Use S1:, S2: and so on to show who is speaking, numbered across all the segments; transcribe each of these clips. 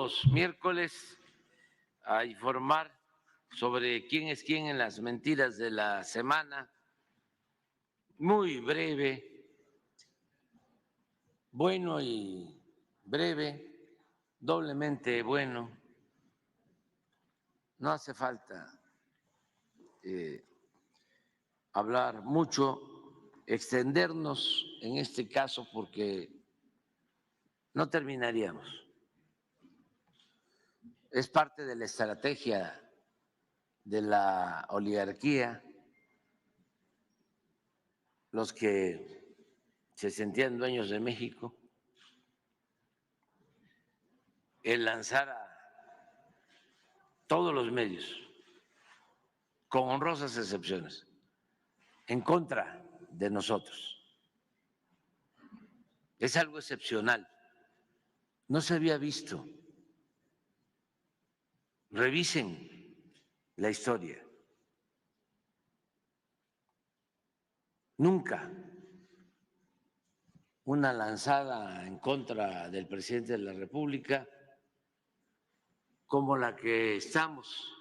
S1: los miércoles a informar sobre quién es quién en las mentiras de la semana. Muy breve, bueno y breve, doblemente bueno. No hace falta hablar mucho, extendernos en este caso porque no terminaríamos. Es parte de la estrategia de la oligarquía, los que se sentían dueños de México, el lanzar a todos los medios, con honrosas excepciones, en contra de nosotros. Es algo excepcional, no se había visto. Revisen la historia. Nunca una lanzada en contra del presidente de la República como la que estamos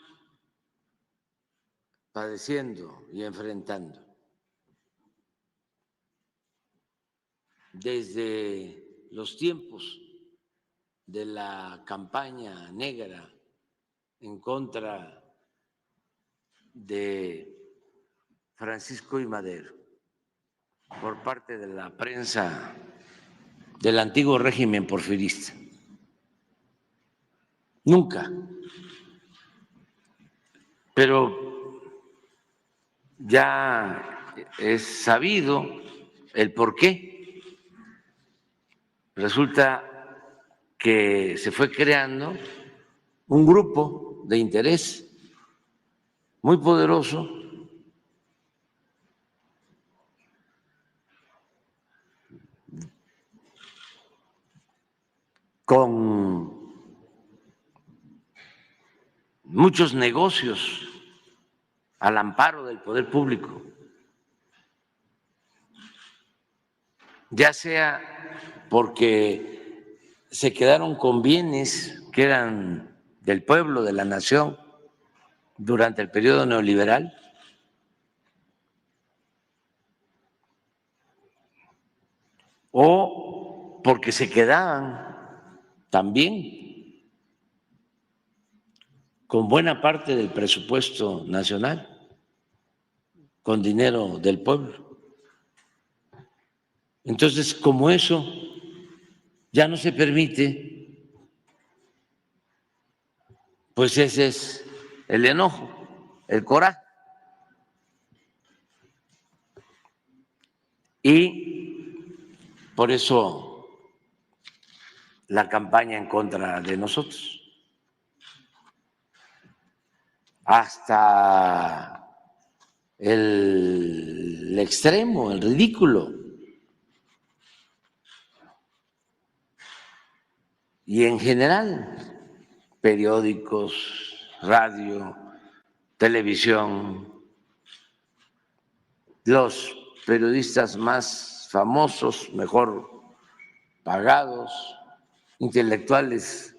S1: padeciendo y enfrentando. Desde los tiempos de la campaña negra en contra de Francisco I. Madero por parte de la prensa del antiguo régimen porfirista. Nunca. Pero ya es sabido el por qué. Resulta que se fue creando un grupo de interés muy poderoso con muchos negocios al amparo del poder público, ya sea porque se quedaron con bienes que eran del pueblo, de la nación, durante el periodo neoliberal, o porque se quedaban también con buena parte del presupuesto nacional, con dinero del pueblo. Entonces, como eso ya no se permite, pues ese es el enojo, el coraje. Y por eso la campaña en contra de nosotros. Hasta el extremo, el ridículo. Y en general, periódicos, radio, televisión, los periodistas más famosos, mejor pagados, intelectuales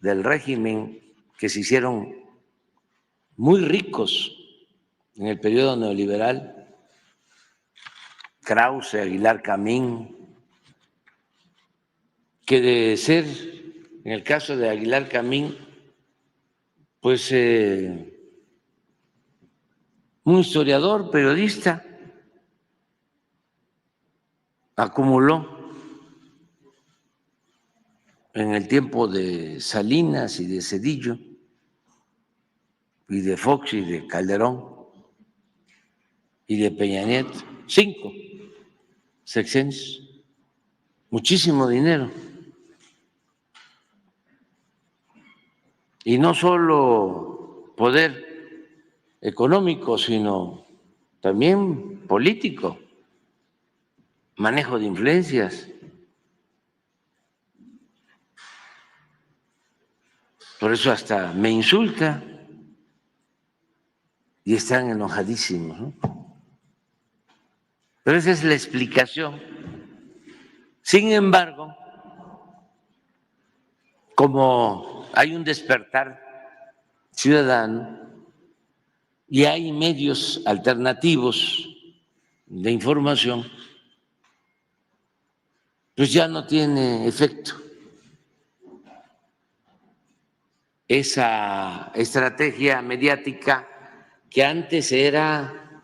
S1: del régimen que se hicieron muy ricos en el periodo neoliberal, Krause, Aguilar Camín, que de ser, en el caso de Aguilar Camín, pues un historiador, periodista, acumuló en el tiempo de Salinas y de Zedillo y de Fox y de Calderón y de Peña Nieto, 5 sexenios, muchísimo dinero. Y no solo poder económico, sino también político, manejo de influencias. Por eso hasta me insulta y están enojadísimos, ¿no? Pero esa es la explicación. Sin embargo, como hay un despertar ciudadano y hay medios alternativos de información, pues ya no tiene efecto esa estrategia mediática que antes era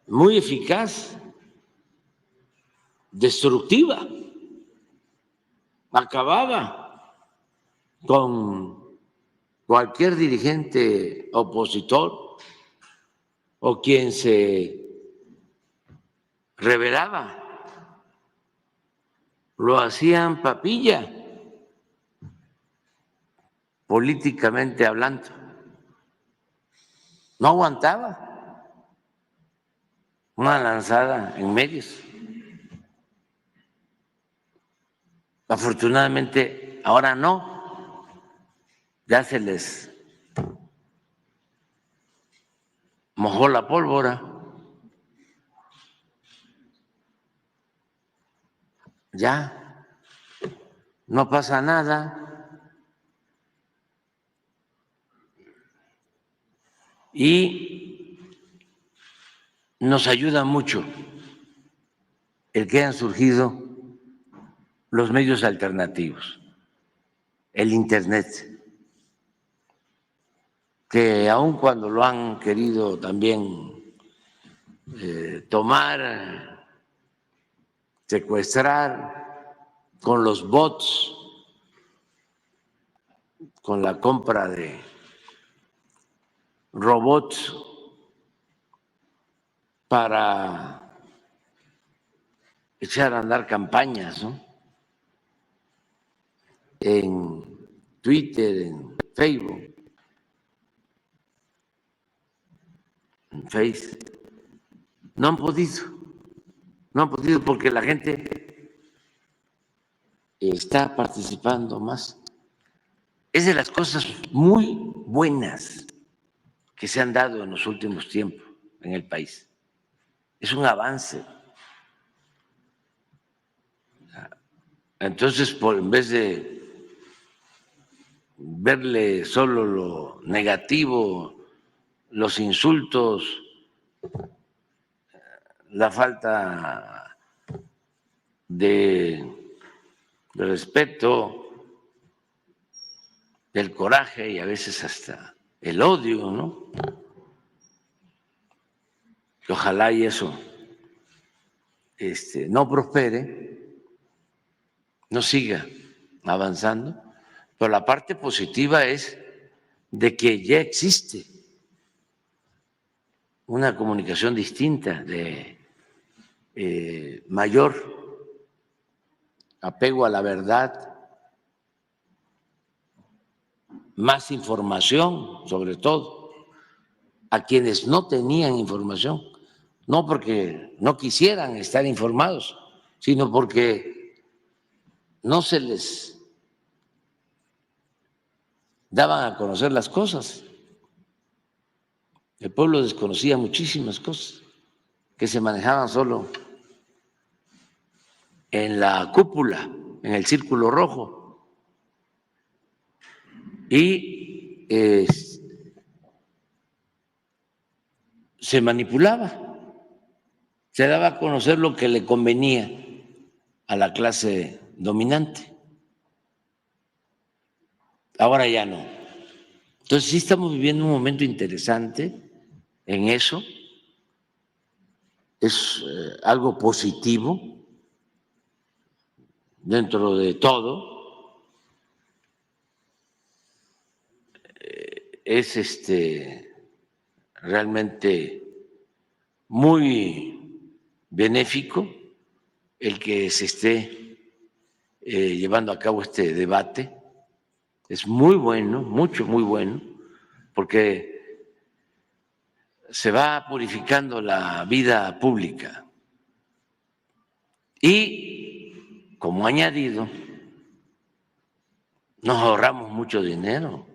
S1: muy eficaz, destructiva, acababa con cualquier dirigente opositor o quien se rebelaba, lo hacían papilla, políticamente hablando. No aguantaba una lanzada en medios. Afortunadamente, ahora no, ya se les mojó la pólvora, ya no pasa nada. Y nos ayuda mucho el que hayan surgido los medios alternativos, el Internet, que aun cuando lo han querido también tomar, secuestrar con los bots, con la compra de robots para echar a andar campañas, ¿no? En Twitter, en Facebook, en Face. No han podido porque la gente está participando más. Es de las cosas muy buenas que se han dado en los últimos tiempos en el país. Es un avance. Entonces, en vez de verle solo lo negativo, los insultos, la falta de respeto, del coraje y a veces hasta el odio, ¿no? Ojalá y eso no prospere, no siga avanzando, pero la parte positiva es de que ya existe una comunicación distinta, de mayor apego a la verdad, más información, sobre todo, a quienes no tenían información, no porque no quisieran estar informados, sino porque no se les daban a conocer las cosas. El pueblo desconocía muchísimas cosas que se manejaban solo en la cúpula, en el círculo rojo. Y se manipulaba, se daba a conocer lo que le convenía a la clase dominante. Ahora ya no. Entonces sí estamos viviendo un momento interesante en eso. Es algo positivo dentro de todo. Es realmente muy benéfico el que se esté llevando a cabo este debate. Es muy bueno, muy bueno, porque se va purificando la vida pública. Y como añadido, nos ahorramos mucho dinero,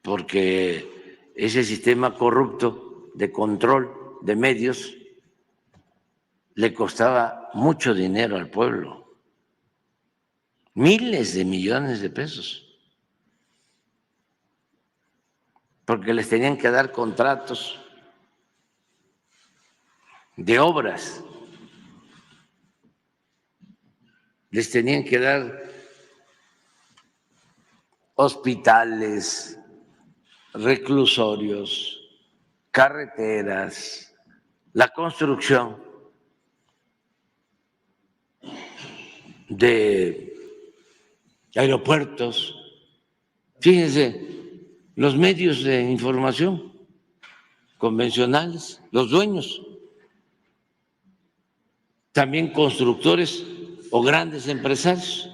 S1: porque ese sistema corrupto de control de medios le costaba mucho dinero al pueblo, miles de millones de pesos, porque les tenían que dar contratos de obras, les tenían que dar hospitales, reclusorios, carreteras, la construcción de aeropuertos. Fíjense, los medios de información convencionales, los dueños, también constructores o grandes empresarios.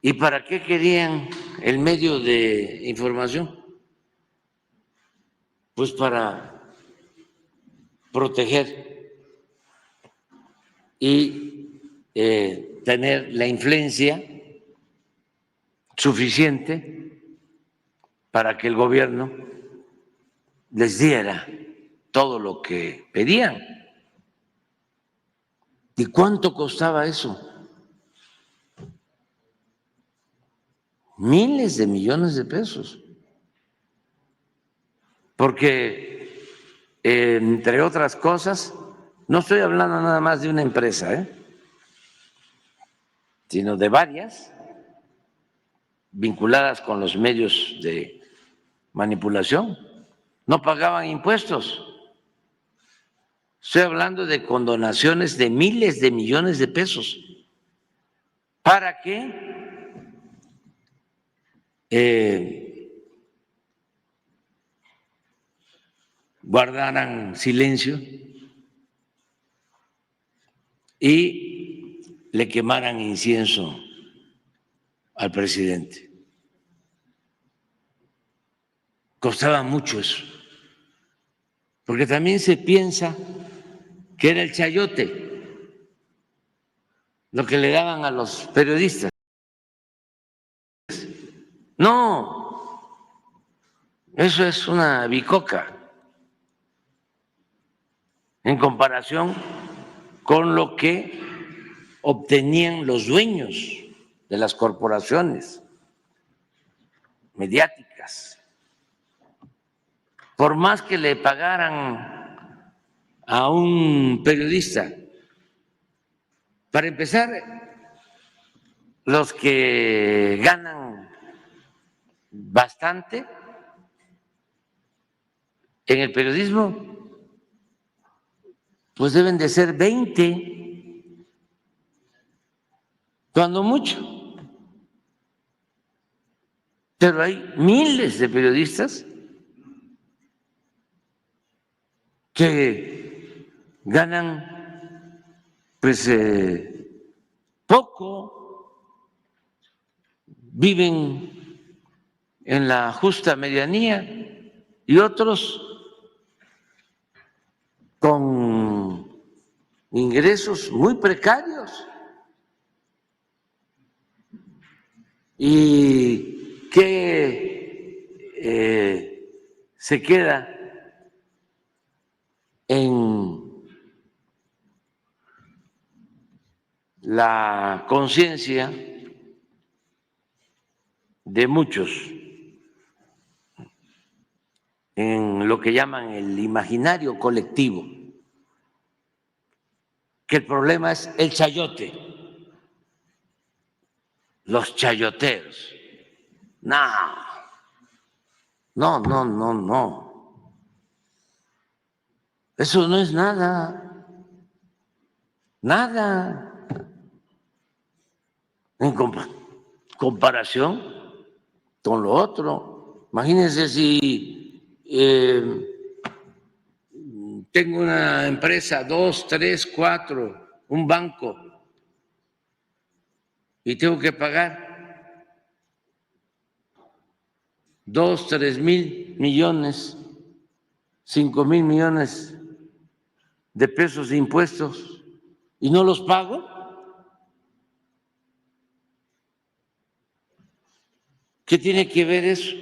S1: ¿Y para qué querían el medio de información? Pues para proteger y tener la influencia suficiente para que el gobierno les diera todo lo que pedían. ¿Y cuánto costaba eso? Miles de millones de pesos. Porque, entre otras cosas, no estoy hablando nada más de una empresa, sino de varias vinculadas con los medios de manipulación. No pagaban impuestos. Estoy hablando de condonaciones de miles de millones de pesos. ¿Para qué? Guardaran silencio y le quemaran incienso al presidente. Costaba mucho eso, porque también se piensa que era el chayote lo que le daban a los periodistas. No, eso es una bicoca en comparación con lo que obtenían los dueños de las corporaciones mediáticas. Por más que le pagaran a un periodista, para empezar, los que ganan bastante en el periodismo, pues deben de ser 20, cuando mucho. Pero hay miles de periodistas que ganan pues poco, viven en la justa medianía y otros con ingresos muy precarios. ¿Y qué se queda en la conciencia de muchos, en lo que llaman el imaginario colectivo? Que el problema es el chayote, los chayoteros. No, no, no, no, no. Eso no es nada, nada en comparación con lo otro. Imagínense si tengo una empresa, 2, 3, 4, un banco, y tengo que pagar 2, 3,000 millones, 5,000 millones de pesos de impuestos y no los pago. ¿Qué tiene que ver eso?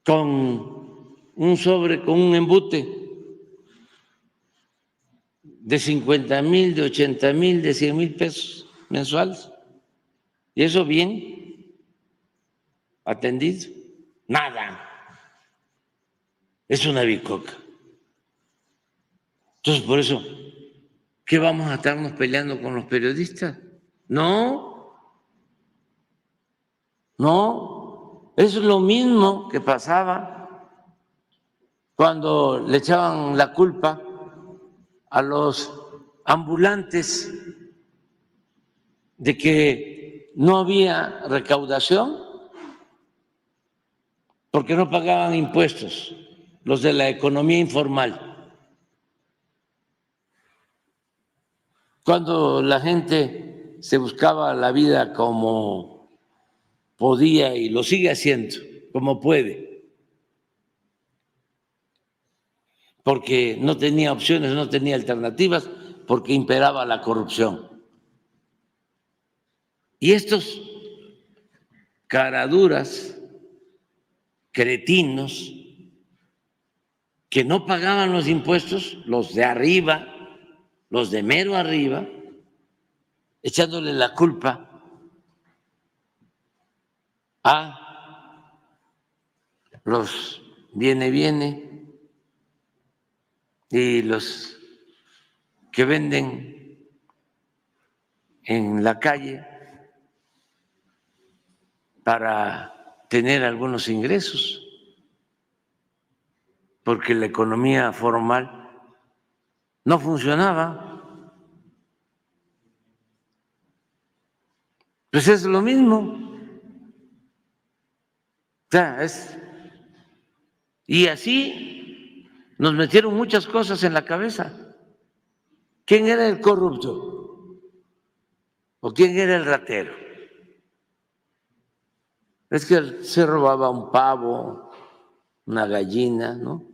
S1: con un sobre, con un embute de 50,000, de 80,000, de 100,000 pesos mensuales. Y eso bien atendido. Nada. Es una bicoca. Entonces, por eso, ¿qué vamos a estarnos peleando con los periodistas? No, no. Es lo mismo que pasaba cuando le echaban la culpa a los ambulantes de que no había recaudación porque no pagaban impuestos, los de la economía informal. Cuando la gente se buscaba la vida como podía y lo sigue haciendo, como puede, porque no tenía opciones, no tenía alternativas, porque imperaba la corrupción. Y estos caraduras, cretinos, que no pagaban los impuestos, los de arriba, los de mero arriba, echándole la culpa a los viene y los que venden en la calle para tener algunos ingresos, porque la economía formal no funcionaba. Pues es lo mismo. O sea, y así nos metieron muchas cosas en la cabeza. ¿Quién era el corrupto? ¿O quién era el ratero? Es que se robaba un pavo, una gallina, ¿no?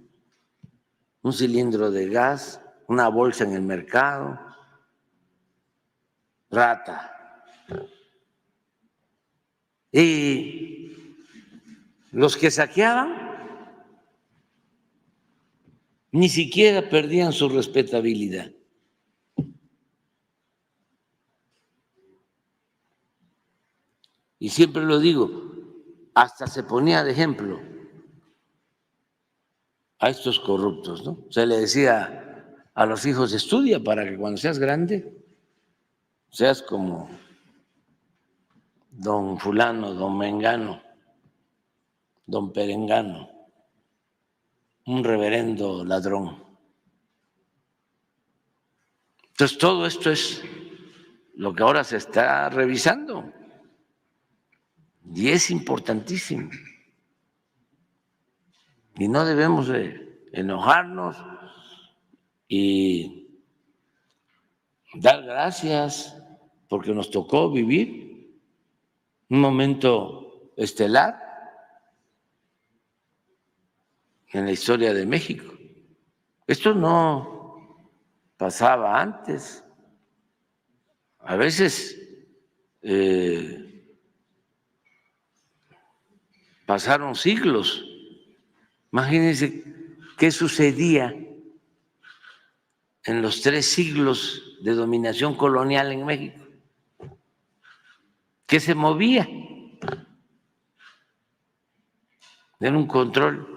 S1: Un cilindro de gas, una bolsa en el mercado, rata. Y los que saqueaban ni siquiera perdían su respetabilidad. Y siempre lo digo, hasta se ponía de ejemplo a estos corruptos, ¿no? Se le decía a los hijos, estudia para que cuando seas grande seas como don fulano, don mengano, don perengano, un reverendo ladrón. Entonces todo esto es lo que ahora se está revisando y es importantísimo. Y no debemos de enojarnos y dar gracias porque nos tocó vivir un momento estelar en la historia de México. Esto no pasaba antes. A veces pasaron siglos. Imagínense qué sucedía en los 3 siglos de dominación colonial en México. ¿Qué se movía? Era un control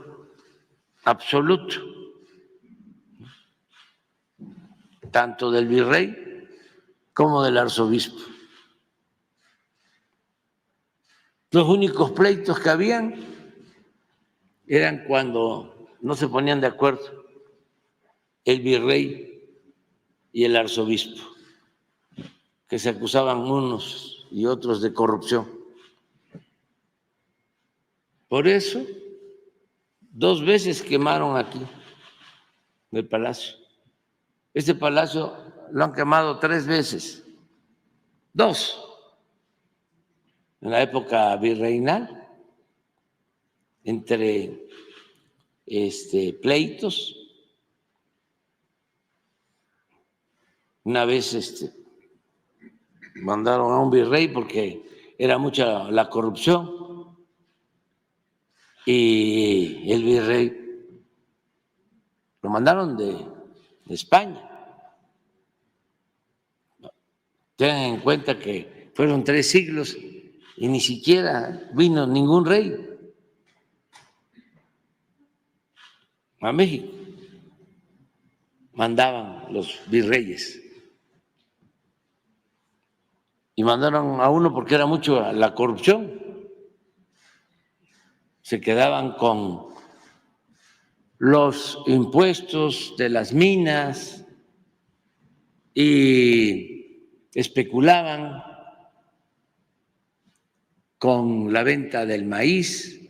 S1: absoluto, tanto del virrey como del arzobispo. Los únicos pleitos que habían eran cuando no se ponían de acuerdo el virrey y el arzobispo, que se acusaban unos y otros de corrupción. Por eso, 2 veces quemaron aquí el palacio. Este palacio lo han quemado 3 veces, 2 en la época virreinal, entre pleitos. Una vez mandaron a un virrey porque era mucha la corrupción y el virrey lo mandaron de España. Tengan en cuenta que fueron 3 siglos y ni siquiera vino ningún rey a México. Mandaban los virreyes. Y mandaron a uno porque era mucho la corrupción. Se quedaban con los impuestos de las minas y especulaban con la venta del maíz.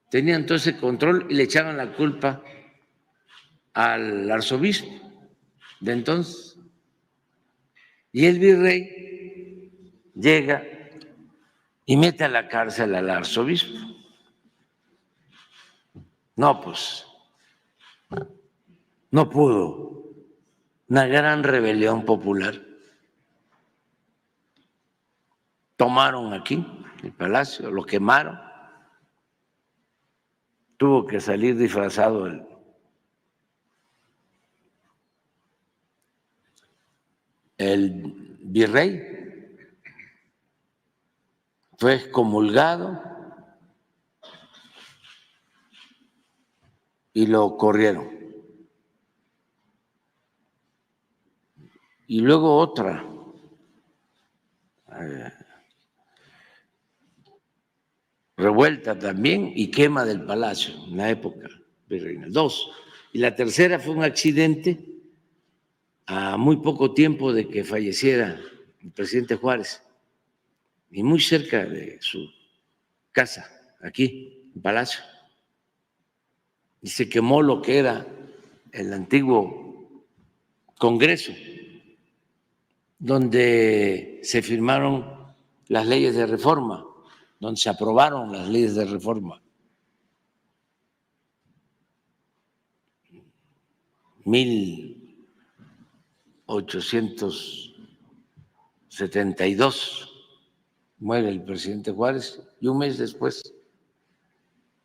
S1: Tenían todo ese control y le echaban la culpa al arzobispo de entonces. Y el virrey llega y mete a la cárcel al arzobispo. No, pues no pudo. Una gran rebelión popular. Tomaron aquí el palacio, lo quemaron. Tuvo que salir disfrazado el virrey, fue excomulgado y lo corrieron. Y luego otra revuelta también y quema del palacio en la época virreinal. 2. Y la tercera fue un accidente a muy poco tiempo de que falleciera el presidente Juárez y muy cerca de su casa, aquí, en Palacio. Y se quemó lo que era el antiguo Congreso, donde se firmaron las leyes de reforma, donde se aprobaron las leyes de reforma. 1872 muere el presidente Juárez y un mes después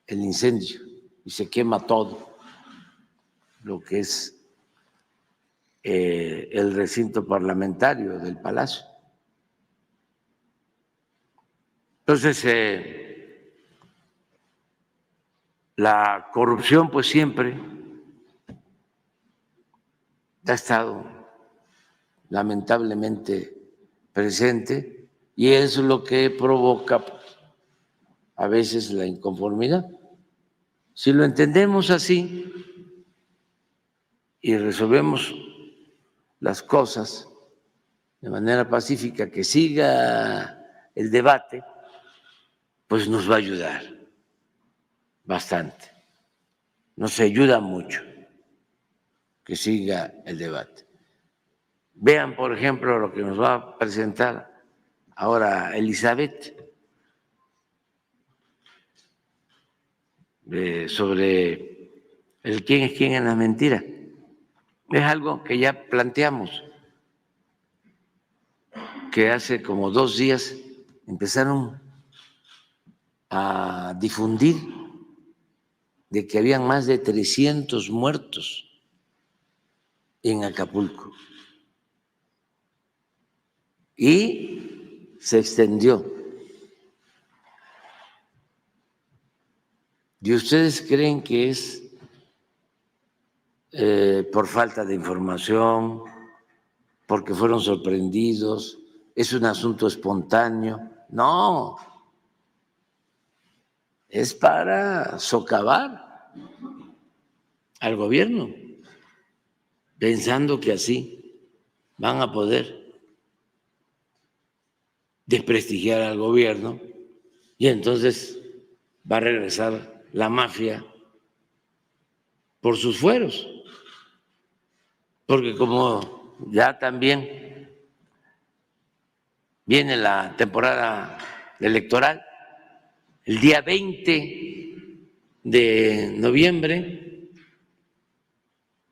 S1: el incendio y se quema todo lo que es el recinto parlamentario del Palacio. Entonces, la corrupción pues siempre ha estado lamentablemente presente y es lo que provoca a veces la inconformidad. Si lo entendemos así y resolvemos las cosas de manera pacífica, que siga el debate, pues nos va a ayudar bastante. Nos ayuda mucho que siga el debate. Vean, por ejemplo, lo que nos va a presentar ahora Elizabeth sobre el quién es quién en la mentira. Es algo que ya planteamos, que hace como 2 días empezaron a difundir de que habían más de 300 muertos en Acapulco. Y se extendió. ¿Y ustedes creen que es por falta de información, porque fueron sorprendidos, es un asunto espontáneo? No, es para socavar al gobierno, pensando que así van a poder desprestigiar al gobierno y entonces va a regresar la mafia por sus fueros. Porque como ya también viene la temporada electoral, el día 20 de noviembre,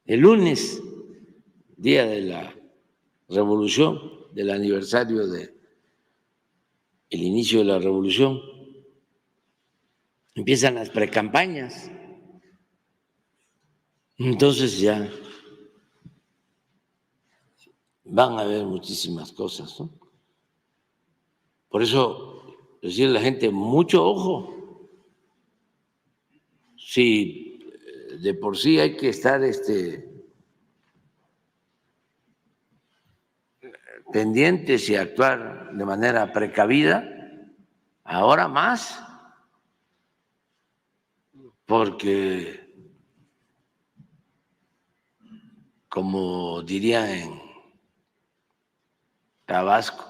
S1: el lunes, día de la revolución, del aniversario del inicio de la revolución, empiezan las precampañas. Entonces ya van a haber muchísimas cosas, ¿no? Por eso, decirle a la gente, mucho ojo. Si de por sí hay que estar pendientes y actuar de manera precavida, ahora más, porque, como diría en Tabasco,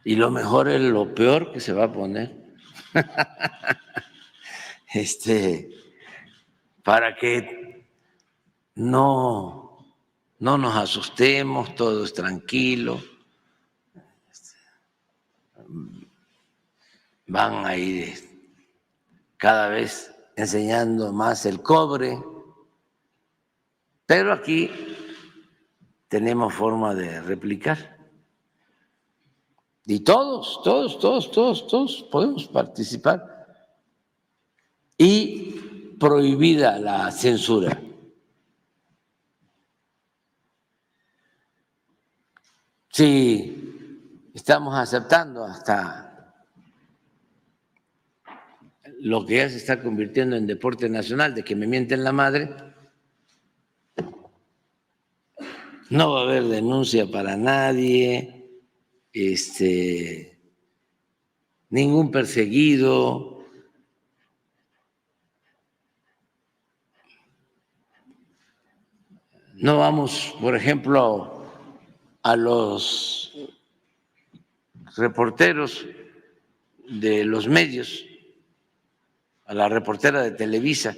S1: y lo mejor es lo peor que se va a poner, para que no nos asustemos, todo es tranquilo, van a ir cada vez enseñando más el cobre, pero aquí tenemos forma de replicar. Y todos podemos participar. Y prohibida la censura. Si estamos aceptando hasta lo que ya se está convirtiendo en deporte nacional, de que me mienten la madre, no va a haber denuncia para nadie, ningún perseguido. No vamos, por ejemplo, a los reporteros de los medios, a la reportera de Televisa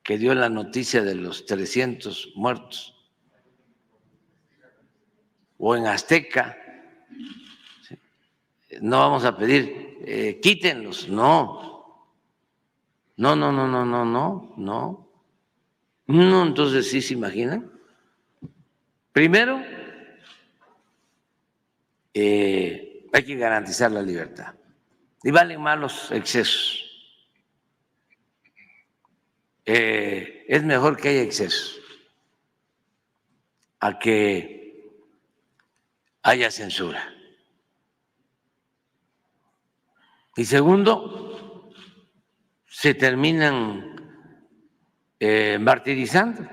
S1: que dio la noticia de los 300 muertos, o en Azteca, no vamos a pedir, quítenlos, no, entonces sí se imaginan. Primero, hay que garantizar la libertad y valen más los excesos. Es mejor que haya excesos a que haya censura. Y segundo, se terminan martirizando.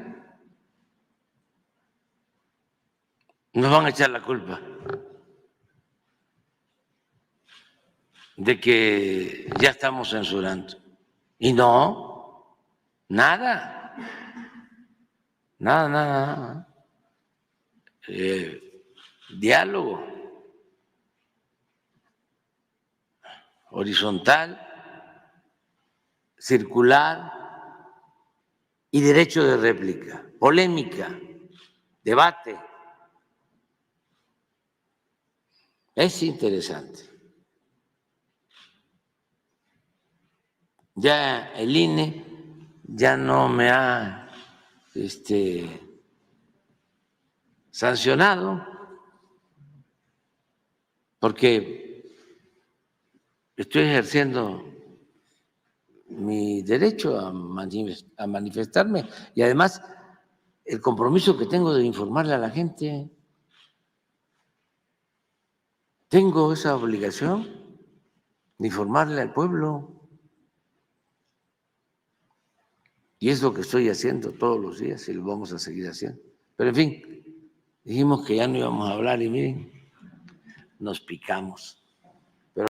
S1: Nos van a echar la culpa de que ya estamos censurando. Y no, nada. Diálogo horizontal, circular y derecho de réplica, polémica, debate. Es interesante. Ya el INE ya no me ha sancionado porque estoy ejerciendo mi derecho a manifestarme y además el compromiso que tengo de informarle a la gente. Tengo esa obligación de informarle al pueblo. Y es lo que estoy haciendo todos los días y lo vamos a seguir haciendo. Pero en fin, dijimos que ya no íbamos a hablar y miren, nos picamos.